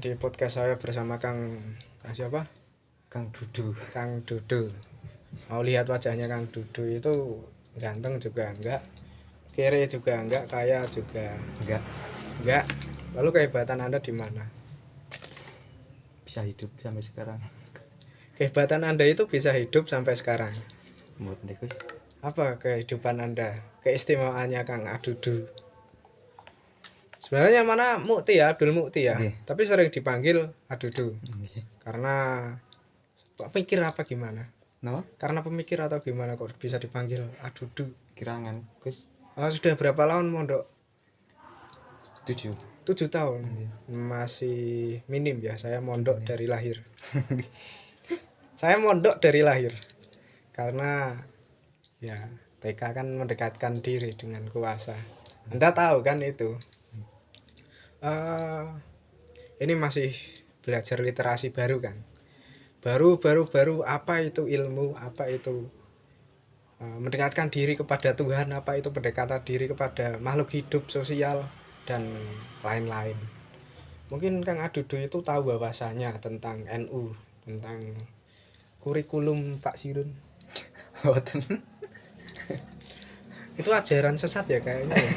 di podcast saya bersama Kang siapa? Kang Dudu. Kang Dudu. Mau lihat wajahnya Kang Dudu itu ganteng juga enggak, kere juga enggak, kaya juga enggak. Lalu kehebatan Anda di mana? Bisa hidup sampai sekarang. Kehebatan Anda itu bisa hidup sampai sekarang. Mboten Gus. Apa kehidupan Anda? Keistimewaannya Kang Adudu. Sebenarnya mana Mukti ya, Abdul Mukti ya. Nggih. Tapi sering dipanggil Adudu. Nggih. Karena pikir apa gimana? Napa? Karena pemikir atau gimana kok bisa dipanggil Adudu? Kirangan Gus. Sudah berapa tahun mondok? 7. 7 tahun. Masih minim ya, saya mondok dari lahir. Saya mondok dari lahir. Karena ya TK kan mendekatkan diri dengan kuasa. Anda tahu kan itu. Ini masih belajar literasi baru kan. Baru apa itu ilmu, apa itu mendekatkan diri kepada Tuhan, apa itu pendekatan diri kepada makhluk hidup sosial dan lain-lain. Mungkin Kang Adudu itu tahu bahwasanya tentang NU, tentang kurikulum Pak Sirun. Mboten. Itu ajaran sesat ya kayaknya ya.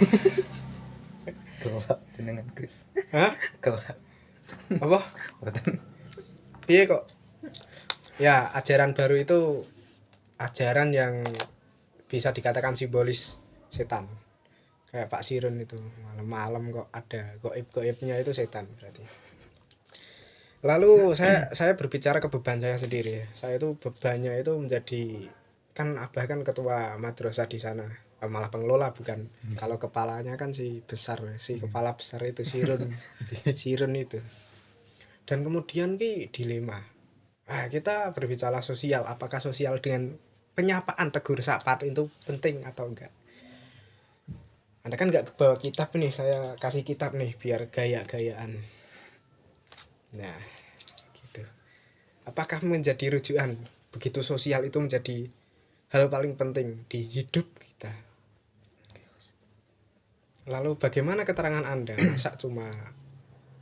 Kelak jenengan Gus. Hah? Kelak. Apa? Mboten. Piye kok? Ya, ajaran baru itu ajaran yang bisa dikatakan simbolis setan. Kayak Pak Sirun itu, malam-malam kok ada goib-goibnya itu setan berarti. Lalu saya berbicara ke beban saya sendiri ya. Saya itu bebannya itu menjadi, kan Abah kan ketua madrasah di sana. Malah pengelola bukan. Kalau kepalanya kan si besar, si kepala besar itu Sirun. Sirun itu. Dan kemudian dilema. Kita berbicara sosial, apakah sosial dengan penyapaan tegur sapa itu penting atau enggak? Anda kan enggak bawa kitab nih, saya kasih kitab nih biar gaya-gayaan. Nah, gitu. Apakah menjadi rujukan begitu sosial itu menjadi hal paling penting di hidup kita? Lalu bagaimana keterangan Anda? Masa cuma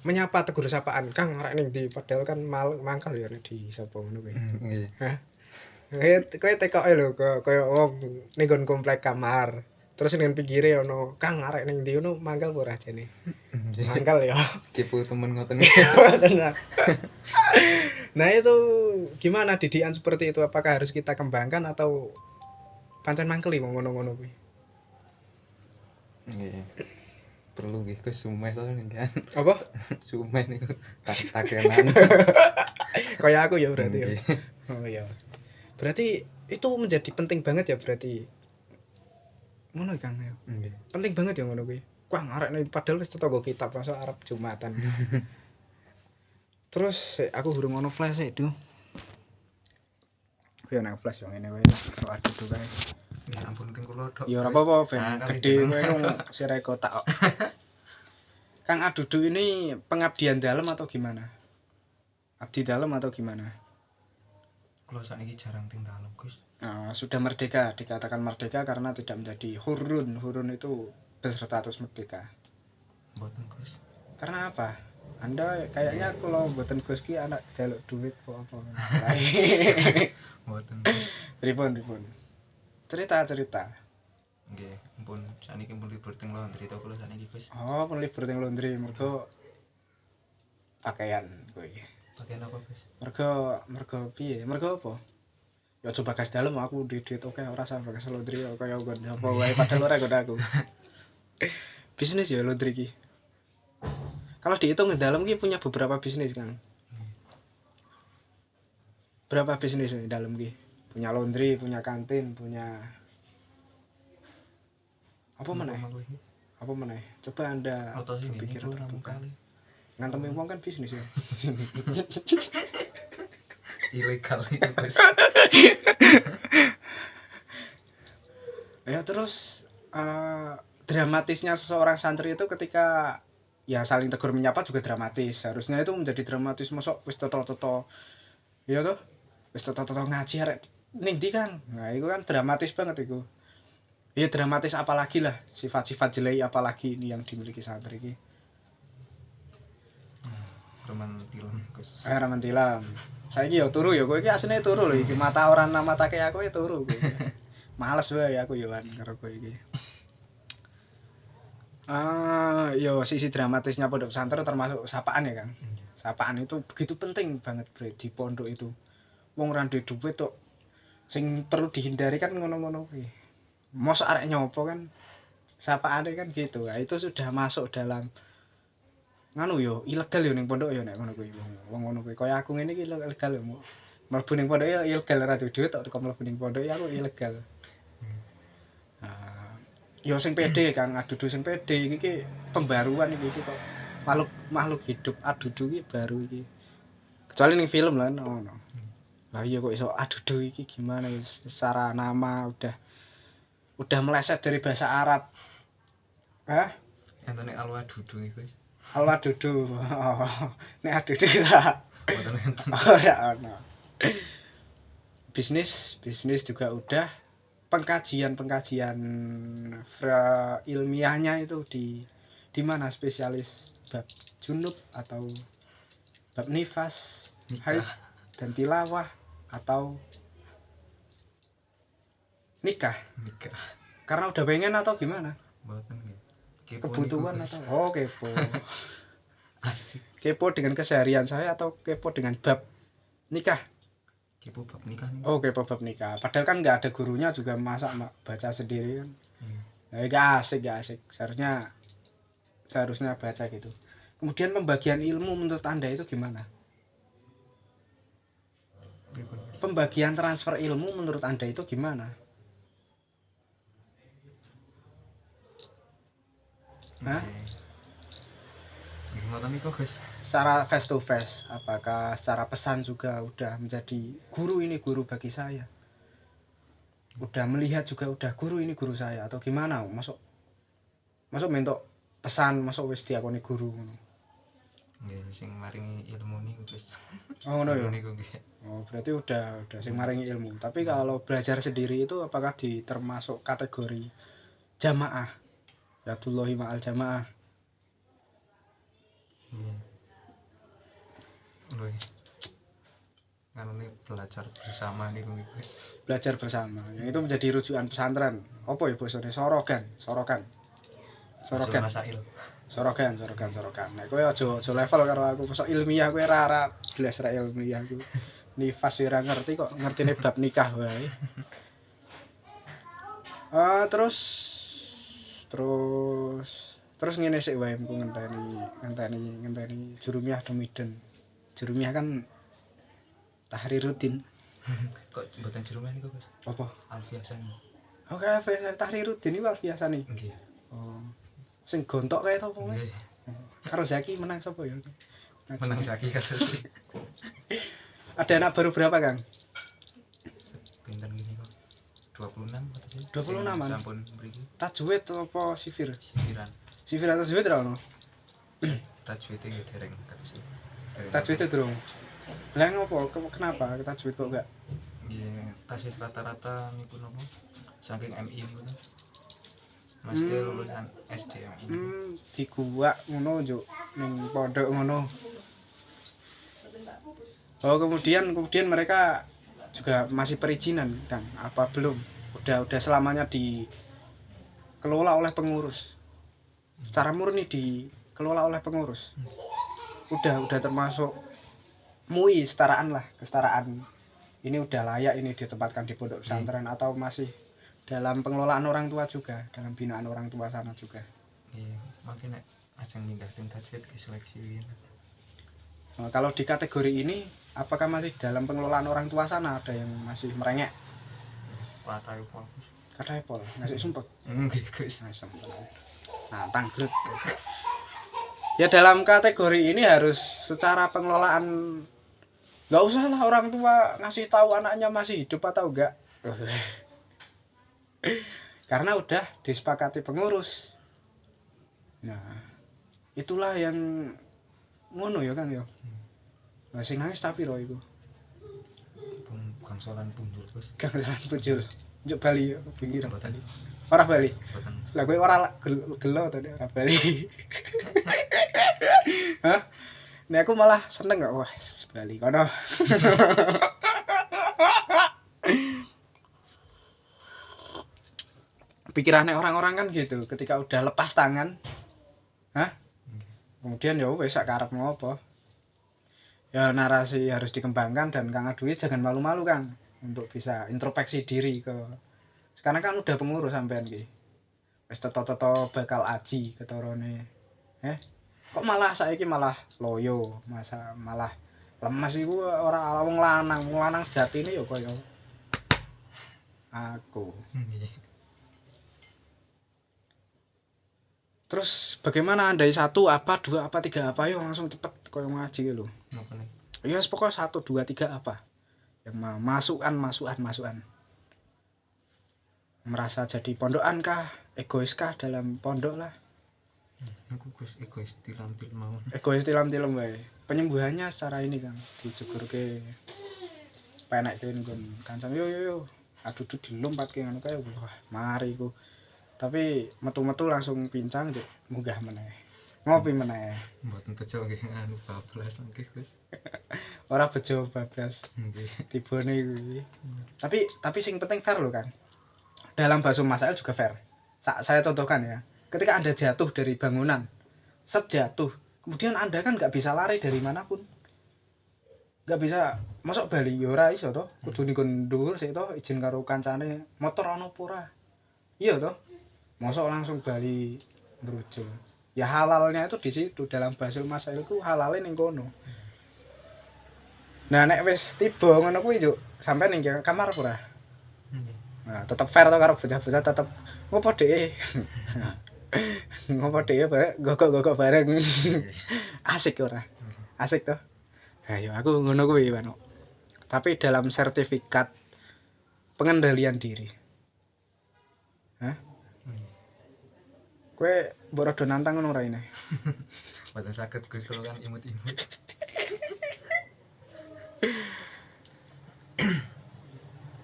menyapa tegur sapaan, Kang arek ning ndi, padahal kan mangkal ya di sapa ngono kuwi. Nggih. Hah? Kowe tekoke lho kaya wong ning nggon komplek kamar. Terus ning pinggire ono Kang arek ning ndi ngono mangkal ora jane. Mangkal ya. Kepo temen ngoten. Tenang. Nah itu gimana didikan seperti itu, apakah harus kita kembangkan atau pancen mangkeli wong ngono-ngono kuwi? Nggih. Perlu nggih Gus sumeh to kan. Apa? Sumeh niku takenan. Kayak aku ya berarti ya. Nggih. Oh iya. Berarti itu menjadi penting banget ya berarti. Ngono Kang ya. Nggih. Penting banget ya ngono kuwi. Kang arek nek padahal wis tetangga kitab masa arep Jumatan. Terus aku hurung ono flash itu. Kuwi ana flash yo ngene wae. Karo Adudu kae. Ya ampun ping kula tok. Ya ora apa-apa ben gedhe kowe sirah kotak kok. Kang Adudu ini pengabdian dalam atau gimana? Abdi dalam atau gimana? Kula sakniki jarang ting dalem Gus. Sudah merdeka, dikatakan merdeka karena tidak menjadi hurun. Hurun itu berstatus merdeka. Mboten Gus. Karena apa? Anda kayaknya kalau mboten Gus ki anak jaluk duit kok apa. Mboten Gus. Pripun. Cerita. Nggih, ampun sakniki pun libur teng laundry to kula sakniki Gus. Oh, pun libur teng laundry mergo pakaian kowe iki. Pakaian apa Gus? Mergo piye? Mergo apa? Ya coba gas dalem aku duit oke ora sampe gas laundry kaya nggon apa wae padahal ora nggon aku. Bisnis ya laundry iki. Kalau dihitung di dalam ki punya beberapa bisnis, Kang. Berapa bisnis di dalam ki? Punya laundry, punya kantin, punya apa meneh? Apa meneh? Coba Anda pikir terbuka. Ngantem wong kan bisnis ya. Ilegal itu Gus. Ya terus dramatisnya seseorang santri itu ketika ya saling tegur menyapa juga dramatis. Harusnya itu menjadi dramatis, mosok wis toto-toto. Iya toh? Wis toto-toto ngaji arek ning ndi Kang? Nah, itu kan dramatis banget itu. Ya dramatis apalagi lah, sifat-sifat jelek apalagi ini yang dimiliki santri iki. reman tilam Gus. Reman tilam. Saiki yo turu yo kowe iki asline turu lho iki mata ora namatake aku ya turu kowe. Males wae aku yo kan karo kowe iki. Yo sisi dramatisnya pondok pesantren termasuk sapaan ya, Kang. Sapaan itu begitu penting banget, Bre, di pondok itu. Wong ora duwe duit tok. Sing perlu dihindari kan ngono-ngono kuwi. Mosok arek nyopo kan sapaane kan gitu. Nah, itu sudah masuk dalam nganu yo ilegal yo ning pondok yo nek ngono kuwi. Wong ngono kuwi kaya aku ngene iki ilegal yo. Mlebu ning pondok yo ilegal ora duwe duit tok kok mlebu ning pondok ya aku ilegal. Yo sing pede Kang, adudu sing pede iki pembaruan iki kok. Makhluk hidup adudu iki baru iki. Kecuali ning film lah ngono. Lah iya kok iso adudu iki gimana secara nama udah meleset dari bahasa Arab. Hah? Entone alwadudu iku. Alwadudu. Nek adudu lah. Mboten enten. Ora ono. Bisnis juga udah pengkajian ilmiahnya itu di mana spesialis bab junub atau bab nifas, haid dan tilawah atau nikah. Karena udah pengen atau gimana? Mboten nggih. Kebutuhan atau kepo. Asik. Kepo dengan keseharian saya atau kepo dengan bab nikah? Kepo bab nikah nih. Kepo bab nikah. Padahal kan nggak ada gurunya juga masa baca sendiri kan. Gak asik. Seharusnya baca gitu. Kemudian pembagian ilmu menurut Anda itu gimana? Pembagian transfer ilmu menurut Anda itu gimana? Hah? Gimana nih kok Gus? Secara face to face, apakah secara pesan juga udah menjadi guru ini guru bagi saya? Udah melihat juga udah guru ini guru saya atau gimana? Masuk mentok pesan, masuk wis diakoni guru ngono. Nggih, sing maringi ilmu niku Gus. Ngono ya. Niku nggih. Berarti udah sing maringi ilmu. Tapi kalau belajar sendiri itu apakah termasuk kategori jamaah? Yadullahi ma'al jamaah. Iya. Lho. Karena belajar bersama niku Gus. Belajar bersama. Yang itu menjadi rujukan pesantren. Apa ya bosone? Sorokan. Masail. Sorokan. Nek kowe aja level karo aku mosok ilmiah kowe ora jelas ra ilmiah aku. Nifas ora ngerti kok ngertine bab nikah wae. Terus ngene sik wae engko ngenteni Jurumiyah Demiden. Jurumiyah kan Tahriruddin. Kok mboten Jurumiyah niku Gus? Apa? Alfiasani. Oke, Tahriruddin iki Alfiasani. Nggih. Sing gontok kae to apa? Nggih. Karo Zaki menang sapa ya? Menang Zaki kados. Ada anak baru berapa, Kang? Pinten gini kok. 26 atau 26-an. Sampun mriki. Tajwid apa sifir? Sifir atau tajwid ra ono? Tajwid iki dereng kados. Tajwid itu durung. Lah ngopo? Kenapa tajwid kok enggak? Nggih, tajwid rata-rata niku nopo? Saking MI niku. Mas lulusan SDM. Di gua ngono njuk ning pondok ngono. Kemudian mereka juga masih perizinan kan? Apa belum? Udah selamanya dikelola oleh pengurus. Secara murni dikelola oleh pengurus. Udah termasuk MUI kesetaraan. Ini udah layak ini ditempatkan di pondok pesantren atau masih dalam pengelolaan orang tua juga, dalam binaan orang tua sana juga. Iya, makin ajeng ninggalin tajwid ke seleksi. Nah, kalau di kategori ini apakah masih dalam pengelolaan orang tua sana ada yang masih merengek? Kata Epol, ngasih sumpah. Nggih, Gus. Nah, tanglet. Ya dalam kategori ini harus secara pengelolaan nggak usah lah orang tua ngasih tahu anaknya masih hidup atau enggak. Karena udah disepakati pengurus. Nah, itulah yang ngono ya Kang ya. Nah, sing nangis tapi lho iku. Gangsolan punjul, Gus. Gangsolan punjul. Njuk Bali ya, pinggiran. Mboten. Ora Bali. Mboten. Lah kowe ora gelo to nek ora Bali. Hah? Nek aku malah seneng kok wah bali kono. Pikirannya orang-orang kan gitu, ketika udah lepas tangan, kemudian ya wis sak karepmu apa. Ya narasi harus dikembangkan dan Kang Adui jangan malu-malu Kang untuk bisa introspeksi diri ke. Sekarang kan udah pengurus sampean ki. Wis teto-teto bakal aji ketorone. Kok malah saiki malah loyo, malah lemes iku ora wong lanang sejatine ya kaya aku. Terus bagaimana andai 1 apa 2 apa 3 apa yuk langsung cepet kaya ngaji lho. Napa nih? Ya pokoknya 1 2 3 apa. Yang masukan. Merasa jadi pondokan kah? Egois kah dalam pondok lah? Aku egois tilam-tilam mau. Egois tilam-tilam wae. Penyembuhannya secara ini Kang, dijegurke penek ke nggon kancang yo. Aduh dilompat ke ngono kae wah mari iku. Tapi metu-metu langsung pincang Dik, munggah meneh. Ngopi meneh. Mboten bejo nggih anu bablas nggih Gus. Ora bejo bablas Nggih. tibone kuwi. Tapi sing penting fair lho Kang. Dalam bahasa masail juga fair. Saya contohkan ya. Ketika Anda jatuh dari bangunan, jatuh, kemudian Anda kan nggak bisa lari dari manapun. Nggak bisa masuk Bali ya ora iso to. Kudu nggon dhuwur sik to izin karo kancane motor ana apa ora. Iya to. Mosok langsung Bali brujul. Ya halalnya itu di situ dalam bahasa masail itu halale ning kono. Nah nek wis tiba ngono kuwi juk sampai ning kamar apa ora? Nah, tetep fair to karo bocah-bocah tetep ngopo dhek. Ngopo dhek bareng gogok-gogok bareng. Asik ora? Asik to? Ayo aku ngono kuwi Wano. Tapi dalam sertifikat pengendalian diri. Kowe mbok rada nantang ngono ora ini? Mboten saged Gus kalau kan imut-imut.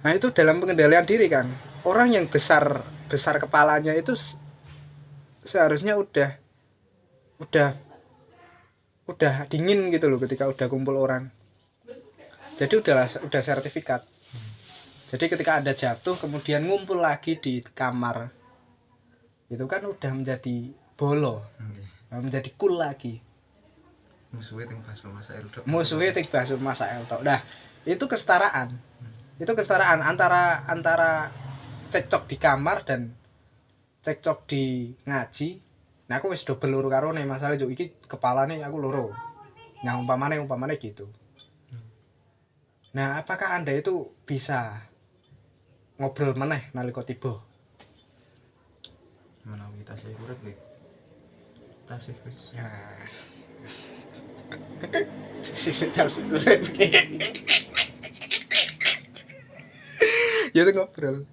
Nah itu dalam pengendalian diri kan. Orang yang besar kepalanya itu seharusnya udah dingin gitu loh ketika udah kumpul orang. Jadi udah sertifikat. Jadi ketika Anda jatuh kemudian ngumpul lagi di kamar. Itu kan udah menjadi bolo. Menjadi cool lagi. Musuhe teng bahasa masail tok. Musuhe teng bahasa masail tok. Nah, itu kesetaraan. Itu kesetaraan antara cekcok di kamar dan cekcok di ngaji. Nah aku wis double loro karone masalah juk iki kepalane aku loro. Nah umpamane gitu. Nah, apakah Anda itu bisa ngobrol meneh nalika tiba? Menawi tasih urip nggih. Tasih Gus. Nah. Tasih urip. Ya itu ngobrol.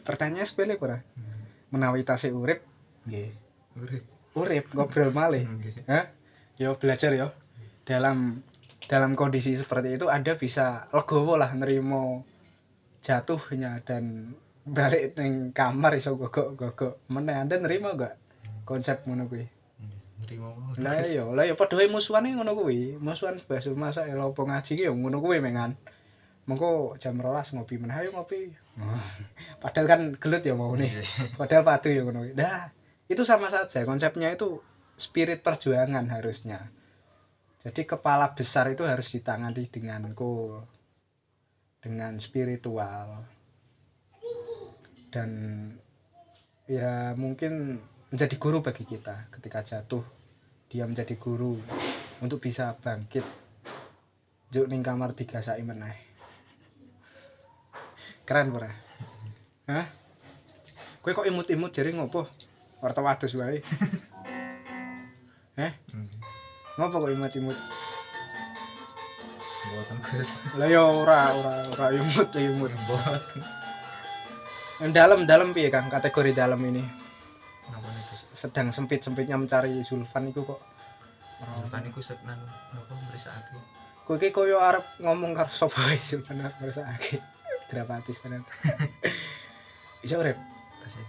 Pertanyaan sepele ora? Menawi tasih urip nggih. Urip ngobrol malih. Hah? Yo belajar yo. Dalam kondisi seperti itu Anda bisa legowo lah nerimo jatuhnya dan balik ning kamar iso gogok meneh. Anda nerima enggak konsep ngono kuwi? Nerima. Lah ya padha musuhane ngono kuwi. Musuhan bahasa masa apa ngaji ki ya ngono kuwi mengan. Mengko jam 12 ngopi meneh ayo ngopi. Padahal kan gelut ya mau nih. Padahal padu ya ngono. Nah, itu sama saja konsepnya itu spirit perjuangan harusnya. Jadi kepala besar itu harus ditangani dengan cool, dengan spiritual. Dan ya mungkin menjadi guru bagi kita ketika jatuh. Dia menjadi guru untuk bisa bangkit. Juk ning kamar 3 sak meneh. Keren ora? Hah? Kowe kok imut-imut jare ngopo? Warta wadus wae. Ngopo kok imut-imut? Mboten Gus. Lah ya ora imut. Mboten. Dalam piye Kang kategori dalam ini? Napa nih Gus? Sedang sempit-sempitnya mencari Zulfan iku kok. Zulfan iku nanu napa mresakake. Kowe iki koyo arep ngomong karo sapa wae Zulfan mresakake. Dramatis tenan. Iso urip? Tasih.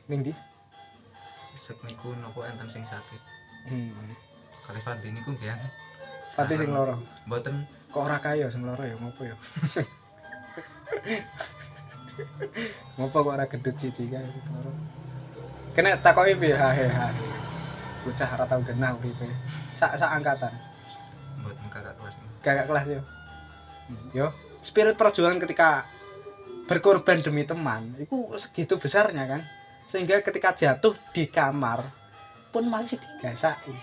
Ning ndi? Sek niku napa enten sing sakit. Kali Fandi niku nggih. Pati sing loro. Mboten Kok ora kaya sing loro ya ngopo ya? Ngopo kok ora gendut siji kae sing loro. Kena takoki piye hahe. Bocah ora tau genah uripe. Sak angkatan. mboten kakak kelas. Kakak kelas yo. Yo, spirit perjuangan ketika berkorban demi teman itu segitu besarnya kan. Sehingga ketika jatuh di kamar pun masih digasai.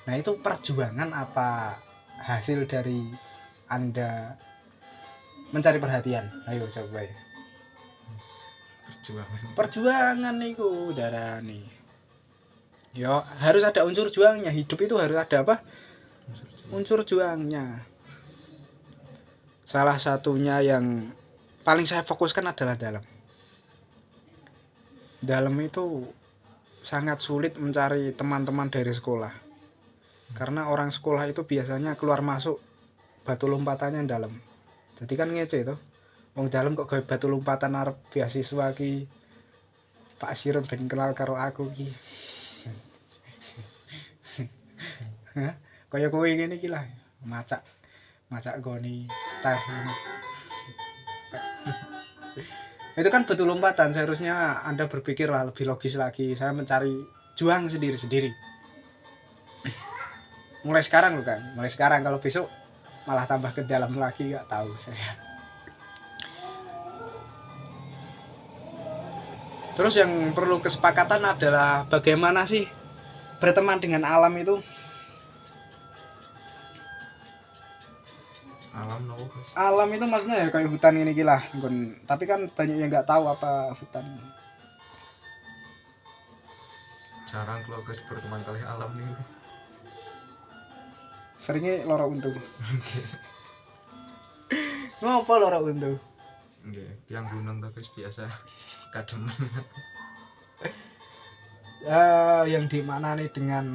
Nah, itu perjuangan apa hasil dari Anda mencari perhatian? Ayo coba ya. Perjuangan niku darani. Yo, harus ada unsur juangnya. Hidup itu harus ada apa? Unsur juangnya. Salah satunya yang paling saya fokuskan adalah dalam. Dalam itu sangat sulit mencari teman-teman dari sekolah. Karena orang sekolah itu biasanya keluar masuk batu lompatannya dalam. Jadi kan ngece itu. Wong dalam kok gawe batu lompatan arep beasiswa ki. Pak Siron ben kenal karo aku ki. Hah? Kaya kowe ngene iki lah. Macak goni teh. Itu kan batu lompatan, seharusnya Anda berpikirlah lebih logis lagi. Saya mencari juang sendiri-sendiri. Mulai sekarang loh kan, kalau besok malah tambah ke dalam lagi nggak tahu saya. Terus yang perlu kesepakatan adalah bagaimana sih berteman dengan alam itu. Alam itu maksudnya ya kayak hutan ini gila, tapi kan banyak yang nggak tahu apa hutan. Jarang kalau guys berteman kali alam nih. Seringnya loro untu. Ngopo loro untu? Nggih, tiang gunung tuh guys biasa kademen. Yang dimaknani dengan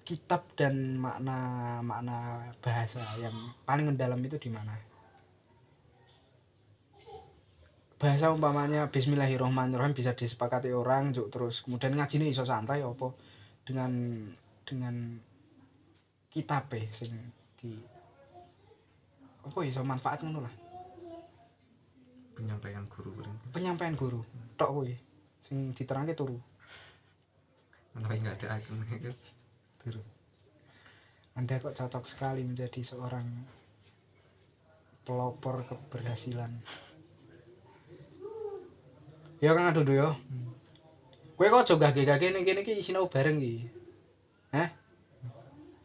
kitab dan makna bahasa yang paling mendalam itu di mana? Bahasa umpamanya Bismillahirrahmanirrahim bisa disepakati orang, terus kemudian ngaji ini iso santai apa dengan kitab sing di apa iso manfaat ngono lah. Penyampaian guru tok kuwi sing diterangke turu. Menawa enggak ada aku gitu. Anda kok cocok sekali menjadi seorang pelopor keberhasilan. Ya Kang Adondo yo. Kowe kok aja gage-gage ning kene iki sinau bareng iki. Hah?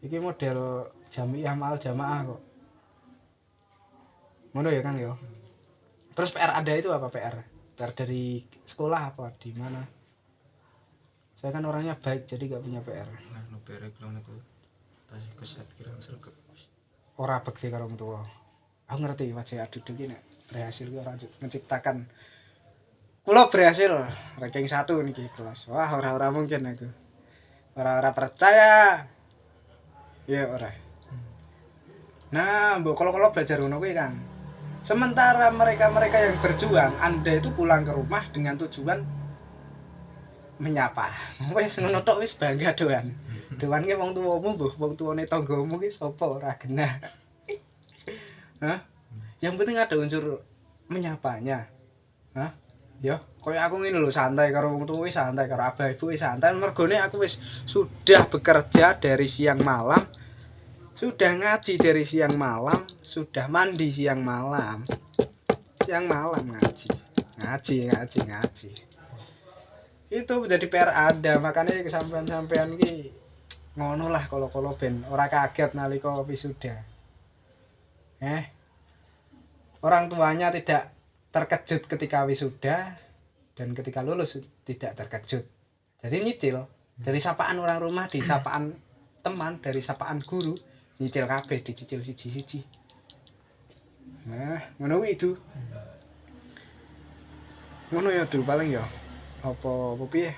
Iki model jamiah mal jamaah kok. Ngono ya Kang yo. Terus PR Anda itu apa PR? PR dari sekolah apa di mana? Saya kan orangnya baik jadi gak punya PR. Nah, no PR kalau niku tasih keset kira sregep. Ora bekti karo wong tuwa. Aku ngerti wajah Adondo iki nek berhasil ki ora menciptakan. Kula berhasil ranking 1 niki kelas. Wah, ora mungkin aku. Ora percaya. Ya ora. Nah, mbok kalau belajar ngono kuwi kan. Sementara mereka yang berjuang, Anda itu pulang ke rumah dengan tujuan menyapa. Wis ngono tok wis bangga doan. Doan ki wong tuwamu mbuh, wong tuwane tanggamu ki sapa ora genah. Hah? Yang penting ada unsur menyapanya. Hah? Yo, koyo aku ngene lho, santai karo wong tuwa wis santai, karo abah ibu wis santai. Mergone aku wis sudah bekerja dari siang malam. Sudah ngaji dari siang malam, sudah mandi siang malam. Siang malam ngaji. Itu menjadi PR Anda, makanya kesampean-sampean iki ngono lah kalau ben ora kaget nalika wisuda. Orang tuanya tidak terkejut ketika wisuda dan ketika lulus tidak terkejut. Jadi nyicil dari sapaan orang rumah, di sapaan teman, dari sapaan guru, nyicil kabeh, dicicil siji-siji. Nah, ngono itu. Ngono ya dulu paling ya. Apa piye?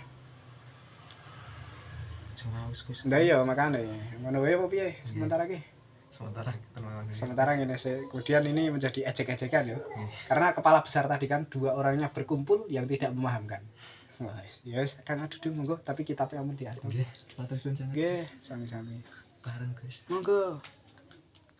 Sing haus Gus. Ndak ya makane. Ngono wae apa piye sementara iki? Sementara ini kemudian ini menjadi ejek-ejekan ya. Karena kepala besar tadi kan dua orangnya berkumpul yang tidak memahamkan. Wah, ya wis Kang Adudu monggo tapi kitabnya amun diatur. Nggih, matur suwun sangat. Nggih, sami-sami. Bareng, Guys. Monggo.